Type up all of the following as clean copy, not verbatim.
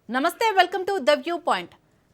నమస్తే, welcome to the view point.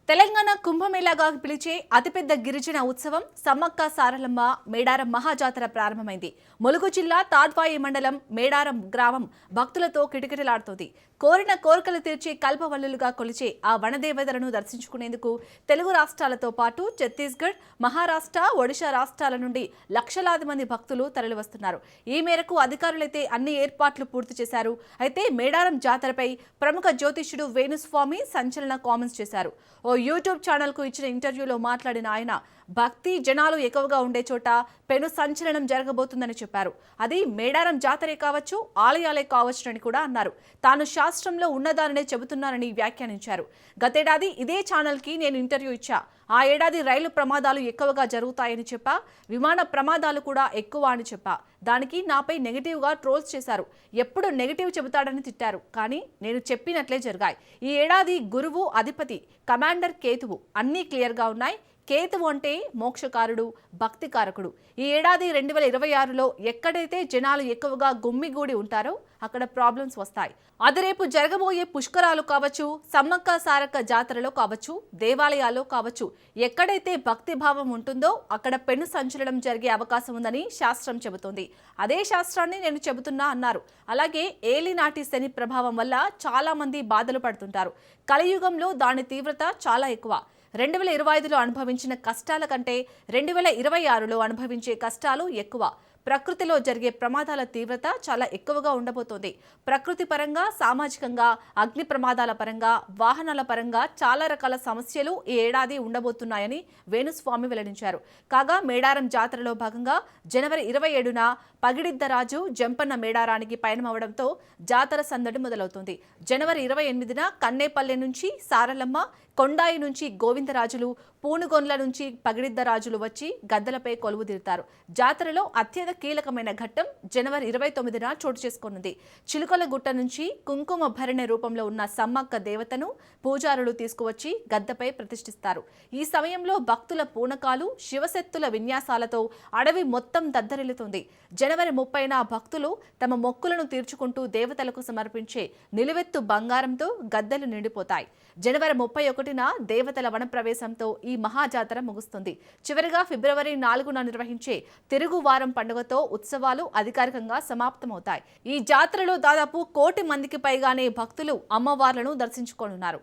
Telangana కుంభమేళాగా పిలిచే అతిపెద్ద గిరిజన ఉత్సవం సమ్మక్క సారలమ్మ మేడారం మహాజాతర ప్రారంభమైంది. ములుగు జిల్లా తాడ్వాయి మండలం మేడారం గ్రామం భక్తులతో కిటకిటలాడుతోంది. కోరిన కోరికలు తీర్చే కల్పవల్లులుగా కొలిచే ఆ వనదేవతలను దర్శించుకునేందుకు తెలుగు రాష్ట్రాలతో పాటు ఛత్తీస్గఢ్, మహారాష్ట్ర, ఒడిశా రాష్ట్రాల నుండి లక్షలాది మంది భక్తులు తరలివస్తున్నారు. ఈ మేరకు అధికారులైతే అన్ని ఏర్పాట్లు పూర్తి చేశారు. అయితే మేడారం జాతరపై ప్రముఖ జ్యోతిష్యుడు వేణుస్వామి సంచలన కామెంట్స్ చేశారు. ఓ యూట్యూబ్ ఛానల్కు ఇచ్చిన ఇంటర్వ్యూలో మాట్లాడిన ఆయన భక్తి జనాలు ఎక్కువగా ఉండే చోట పెను సంచలనం జరగబోతుందని చెప్పారు. అది మేడారం జాతరే కావచ్చు, ఆలయాలే కావచ్చునని కూడా అన్నారు. తాను శాస్త్రంలో ఉన్నదాననే చెబుతున్నానని వ్యాఖ్యానించారు. గతేడాది ఇదే ఛానల్కి నేను ఇంటర్వ్యూ ఇచ్చా. ఆ ఏడాది రైలు ప్రమాదాలు ఎక్కువగా జరుగుతాయని చెప్పా, విమాన ప్రమాదాలు కూడా ఎక్కువ అని చెప్పా. దానికి నాపై నెగిటివ్గా ట్రోల్స్ చేశారు. ఎప్పుడు నెగిటివ్ చెబుతాడని తిట్టారు. కానీ నేను చెప్పినట్లే జరిగాయి. ఈ ఏడాది గురువు అధిపతి కమాండర్ కేతువు అన్నీ క్లియర్గా ఉన్నాయి. కేతువు అంటే మోక్షకారుడు, భక్తికారకుడు. ఈ ఏడాది 2026లో ఎక్కడైతే జనాలు ఎక్కువగా గుమ్మిగూడి ఉంటారో అక్కడ ప్రాబ్లమ్స్ వస్తాయి. అది రేపు జరగబోయే పుష్కరాలు కావచ్చు, సమ్మక్క సారక్క జాతరలో కావచ్చు, దేవాలయాల్లో కావచ్చు, ఎక్కడైతే భక్తి భావం ఉంటుందో అక్కడ పెను సంచలనం జరిగే అవకాశం ఉందని శాస్త్రం చెబుతోంది. అదే శాస్త్రాన్ని నేను చెబుతున్నా అన్నారు. అలాగే ఏలినాటి శని ప్రభావం వల్ల చాలా మంది బాధలు పడుతుంటారు. కలియుగంలో దాని తీవ్రత చాలా ఎక్కువ. 2025లో అనుభవించిన కష్టాల కంటే 2026లో అనుభవించే కష్టాలు ఎక్కువ. ప్రకృతిలో జరిగే ప్రమాదాల తీవ్రత చాలా ఎక్కువగా ఉండబోతోంది. ప్రకృతి పరంగా, సామాజికంగా, అగ్ని ప్రమాదాల పరంగా, వాహనాల పరంగా చాలా రకాల సమస్యలు ఈ ఏడాది ఉండబోతున్నాయని వేణుస్వామి వెల్లడించారు. కాగా మేడారం జాతరలో భాగంగా జనవరి 27న పగిడిద్దరాజు జంపన్న మేడారానికి పయనమవడంతో జాతర సందడి మొదలవుతుంది. జనవరి 28న కన్నేపల్లె నుంచి సారలమ్మ, కొండాయి నుంచి గోవిందరాజులు, పూనుగొండ్ల నుంచి పగిడిద్దరాజులు వచ్చి గద్దలపై కొలువుదీరుతారు. జాతరలో అత్యంత కీలకమైన ఘట్టం జనవరి 29న చోటు చేసుకోనుంది. చిలుకలగుట్ట నుంచి కుంకుమ భరణి రూపంలో ఉన్న సమ్మక్క దేవతను పూజారులు తీసుకువచ్చి గద్దపై ప్రతిష్ఠిస్తారు. ఈ సమయంలో భక్తుల పూనకాలు, శివశక్తుల విన్యాసాలతో అడవి మొత్తం దద్దరిల్లుతుంది. జనవరి 30న భక్తులు తమ మొక్కులను తీర్చుకుంటూ దేవతలకు సమర్పించే నిలువెత్తు బంగారంతో గద్దెలు నిండిపోతాయి. జనవరి 31న దేవతల వనప్రవేశంతో ఈ మహాజాతర ముగుస్తుంది. చివరిగా ఫిబ్రవరి 4న నిర్వహించే తిరుగువారం పండుగతో ఉత్సవాలు అధికారికంగా సమాప్తమవుతాయి. ఈ జాతరలో దాదాపు 1,000,000 మందికి పైగానే భక్తులు అమ్మవార్లను దర్శించుకోనున్నారు.